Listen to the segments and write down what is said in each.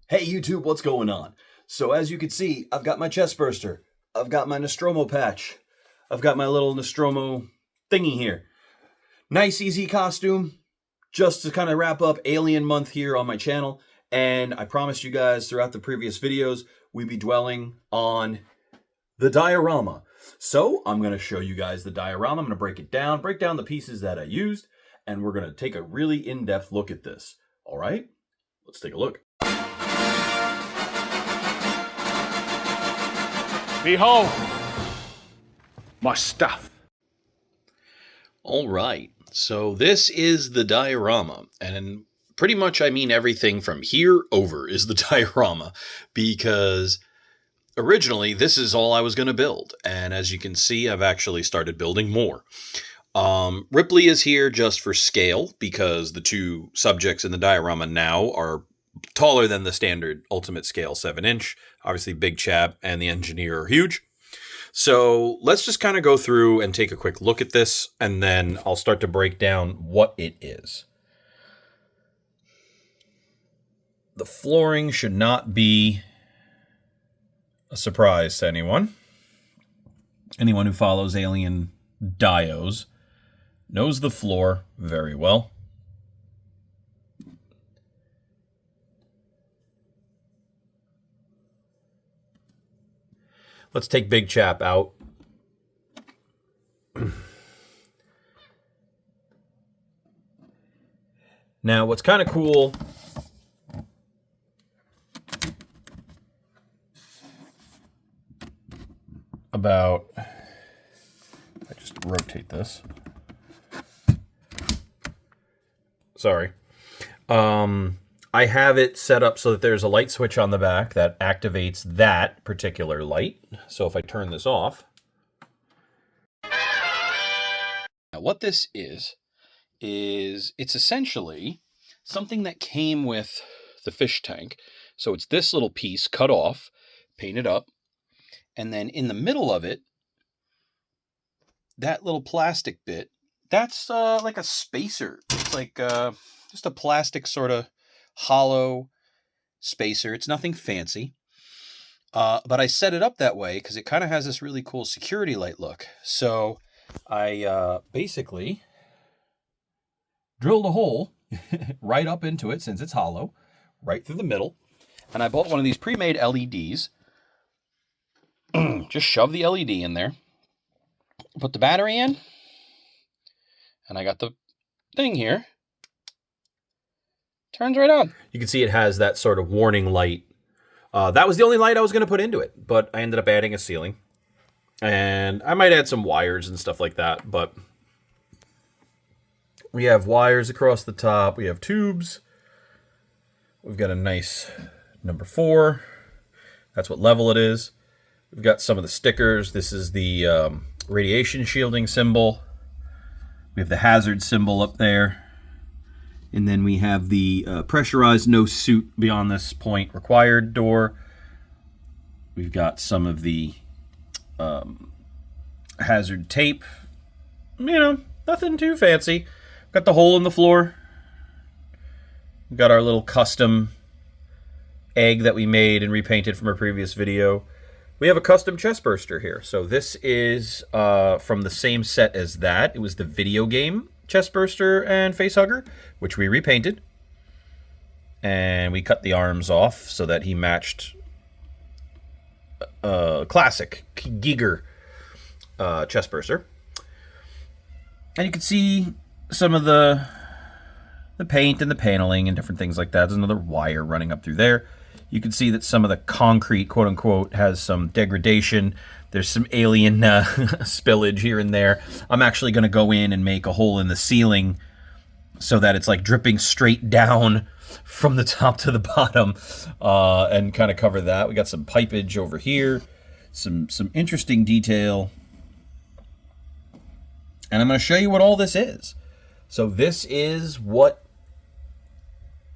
Hey YouTube, what's going on? So as you can see, I've got my chest burster. I've got my Nostromo patch. I've got my little Nostromo thingy here. Nice, easy costume, just to kind of wrap up Alien Month here on my channel. And I promised you guys throughout the previous videos, we'd be dwelling on the diorama. So I'm going to show you guys the diorama. I'm going to break down the pieces that I used, and we're going to take a really in-depth look at this. All right, let's take a look. Behold, my stuff. All right, so this is the diorama, and pretty much I mean everything from here over is the diorama, because originally this is all I was going to build, and as you can see, I've actually started building more. Ripley is here just for scale, because the two subjects in the diorama now are taller than the standard ultimate scale 7-inch. Obviously, Big Chap and the engineer are huge. So let's just kind of go through and take a quick look at this, and then I'll start to break down what it is. The flooring should not be a surprise to anyone. Anyone who follows Alien Dios knows the floor very well. Let's take Big Chap out. Now, what's kind of cool about, I just rotate this. Sorry. I have it set up so that there's a light switch on the back that activates that particular light. So if I turn this off. Now what this is it's essentially something that came with the fish tank. So it's this little piece cut off, painted up, and then in the middle of it, that little plastic bit, that's like a spacer. It's like just a plastic sort of hollow spacer. It's nothing fancy, but I set it up that way because it kind of has this really cool security light look. So I basically drilled a hole right up into it, since it's hollow, right through the middle, and I bought one of these pre-made LEDs. Just shove the LED in there, put the battery in, and I got the thing here. Turns right on. You can see it has that sort of warning light. That was the only light I was going to put into it, but I ended up adding a ceiling. And I might add some wires and stuff like that, but we have wires across the top. We have tubes. We've got a nice number 4. That's what level it is. We've got some of the stickers. This is the radiation shielding symbol. We have the hazard symbol up there. And then we have the pressurized no suit beyond this point required door. We've got some of the hazard tape. You know, nothing too fancy. Got the hole in the floor. We've got our little custom egg that we made and repainted from our previous video. We have a custom chest burster here. So this is from the same set as that. It was the video game chest burster and face hugger, which we repainted. And we cut the arms off so that he matched classic Giger chest burster. And you can see some of the paint and the paneling and different things like that. There's another wire running up through there. You can see that some of the concrete, quote unquote, has some degradation. There's some alien spillage here and there. I'm actually going to go in and make a hole in the ceiling so that it's like dripping straight down from the top to the bottom, and kind of cover that. We got some pipage over here, some interesting detail. And I'm going to show you what all this is. So this is what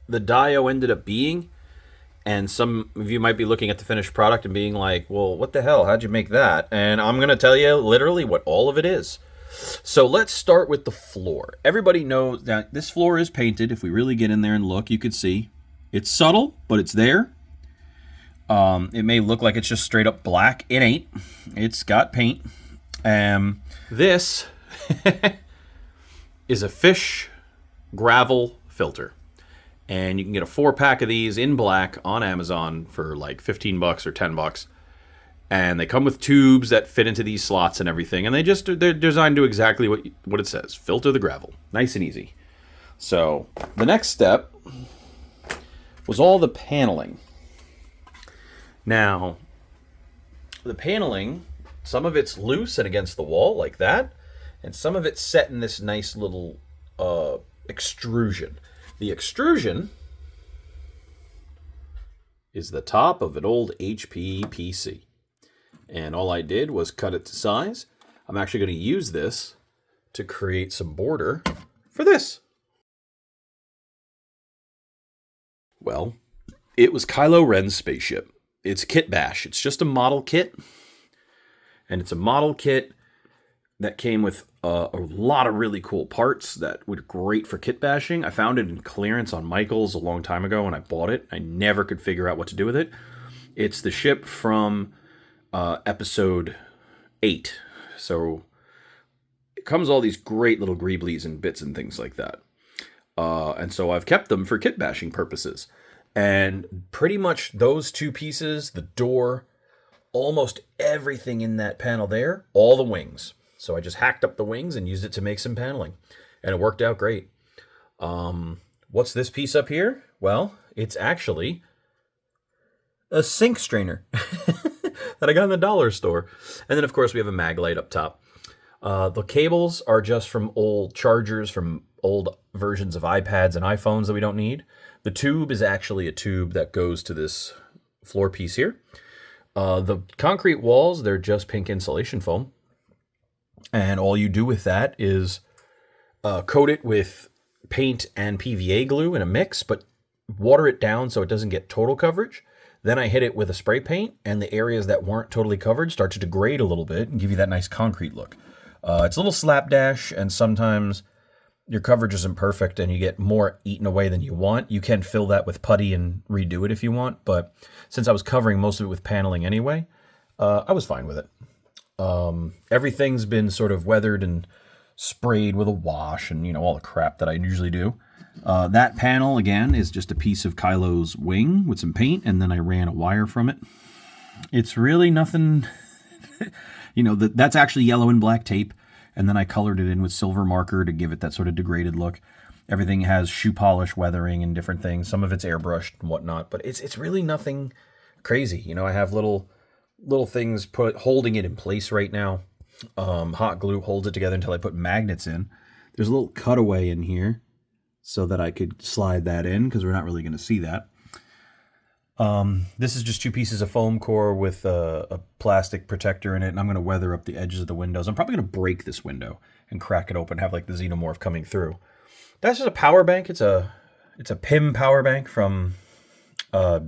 the Dio ended up being. And some of you might be looking at the finished product and being like, well, what the hell? How'd you make that? And I'm going to tell you literally what all of it is. So let's start with the floor. Everybody knows that this floor is painted. If we really get in there and look, you could see it's subtle, but it's there. It may look like it's just straight up black. It ain't. It's got paint. This is a fish gravel filter. And you can get a 4-pack of these in black on Amazon for like $15 or $10. And they come with tubes that fit into these slots and everything. And they're designed to exactly what it says. Filter the gravel. Nice and easy. So the next step was all the paneling. Now, the paneling, some of it's loose and against the wall like that. And some of it's set in this nice little extrusion. The extrusion is the top of an old HP PC. And all I did was cut it to size. I'm actually going to use this to create some border for this. Well, it was Kylo Ren's spaceship. It's Kit Bash. It's just a model kit. And it's a model kit that came with a lot of really cool parts that were great for kit bashing. I found it in clearance on Michael's a long time ago, and I bought it. I never could figure out what to do with it. It's the ship from episode 8. So it comes all these great little greeblies and bits and things like that. And so I've kept them for kit bashing purposes. And pretty much those two pieces, the door, almost everything in that panel there, all the wings. So I just hacked up the wings and used it to make some paneling. And it worked out great. What's this piece up here? Well, it's actually a sink strainer that I got in the dollar store. And then, of course, we have a mag light up top. The cables are just from old chargers from old versions of iPads and iPhones that we don't need. The tube is actually a tube that goes to this floor piece here. The concrete walls, they're just pink insulation foam. And all you do with that is coat it with paint and PVA glue in a mix, but water it down so it doesn't get total coverage. Then I hit it with a spray paint, and the areas that weren't totally covered start to degrade a little bit and give you that nice concrete look. It's a little slapdash, and sometimes your coverage isn't perfect and you get more eaten away than you want. You can fill that with putty and redo it if you want, but since I was covering most of it with paneling anyway, I was fine with it. Everything's been sort of weathered and sprayed with a wash and, all the crap that I usually do. That panel, again, is just a piece of Kylo's wing with some paint, and then I ran a wire from it. It's really nothing, that's actually yellow and black tape, and then I colored it in with silver marker to give it that sort of degraded look. Everything has shoe polish weathering and different things. Some of it's airbrushed and whatnot, but it's really nothing crazy. I have little things holding it in place right now. Hot glue holds it together until I put magnets in. There's a little cutaway in here so that I could slide that in because we're not really going to see that. This is just 2 pieces of foam core with a plastic protector in it, and I'm going to weather up the edges of the windows. I'm probably going to break this window and crack it open, have like the xenomorph coming through. That's just a power bank. It's a PIM power bank from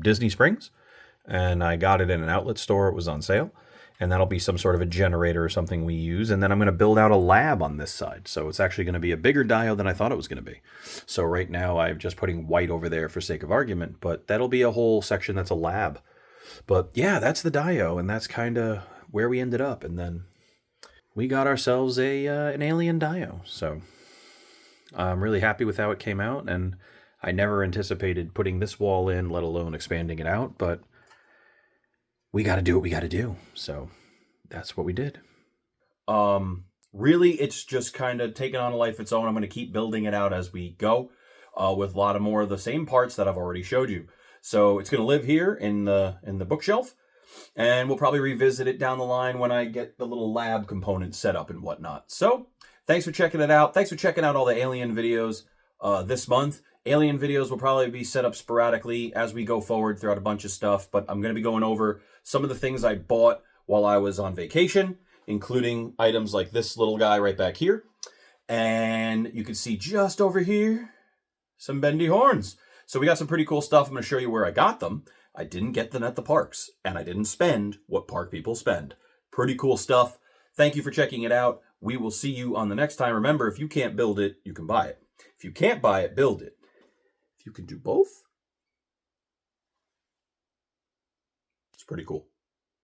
Disney Springs. And I got it in an outlet store. It was on sale. And that'll be some sort of a generator or something we use. And then I'm going to build out a lab on this side. So it's actually going to be a bigger dio than I thought it was going to be. So right now I'm just putting white over there for sake of argument. But that'll be a whole section that's a lab. But yeah, that's the dio. And that's kind of where we ended up. And then we got ourselves an alien dio. So I'm really happy with how it came out. And I never anticipated putting this wall in, let alone expanding it out. But we got to do what we got to do. So that's what we did. Really, it's just kind of taken on a life of its own. I'm going to keep building it out as we go with a lot of more of the same parts that I've already showed you. So it's going to live here in the bookshelf, and we'll probably revisit it down the line when I get the little lab components set up and whatnot. So thanks for checking it out. Thanks for checking out all the alien videos this month. Alien videos will probably be set up sporadically as we go forward throughout a bunch of stuff, but I'm going to be going over some of the things I bought while I was on vacation, including items like this little guy right back here. And you can see just over here, some bendy horns. So we got some pretty cool stuff. I'm going to show you where I got them. I didn't get them at the parks, and I didn't spend what park people spend. Pretty cool stuff. Thank you for checking it out. We will see you on the next time. Remember, if you can't build it, you can buy it. If you can't buy it, build it. If you can do both, pretty cool.